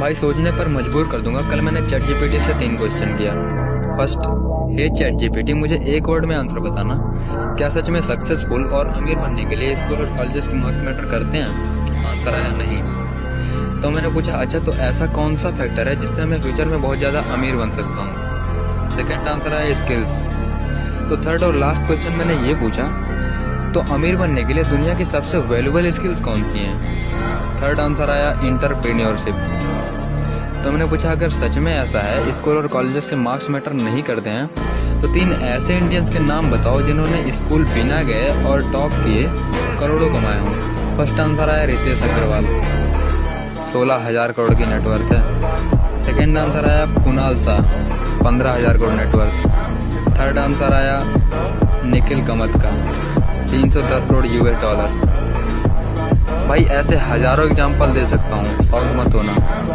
भाई सोचने पर मजबूर कर दूंगा। कल मैंने चैट जीपीटी से 3 क्वेश्चन किया। फर्स्ट, हे चैट जीपीटी, मुझे एक वर्ड में आंसर बताना, क्या सच में सक्सेसफुल और अमीर बनने के लिए स्कूल और कॉलेजेस के मार्क्स मैटर करते हैं? आंसर आया नहीं। तो मैंने पूछा अच्छा तो ऐसा कौन सा फैक्टर है जिससे मैं फ्यूचर में बहुत ज़्यादा अमीर बन सकता हूँ? सेकेंड आंसर आया स्किल्स। तो थर्ड और लास्ट क्वेश्चन मैंने ये पूछा, तो अमीर बनने के लिए दुनिया की सबसे वैल्यूबल स्किल्स कौन सी हैं? थर्ड आंसर आया एंटरप्रेन्योरशिप। तो मैंने पूछा अगर सच में ऐसा है, स्कूल और कॉलेजेस से मार्क्स मैटर नहीं करते हैं, तो 3 ऐसे इंडियंस के नाम बताओ जिन्होंने स्कूल बिना गए और टॉप किए करोड़ों कमाए हों। फर्स्ट आंसर आया रितेश अग्रवाल, 16,000 करोड़ की नेटवर्थ है। सेकेंड आंसर आया Kunal Shah, 15,000 crore net worth. Third answer आया निखिल कामत का, 310 करोड़ $। भाई ऐसे हजारों एग्जाम्पल दे सकता हूँ, शॉक मत होना।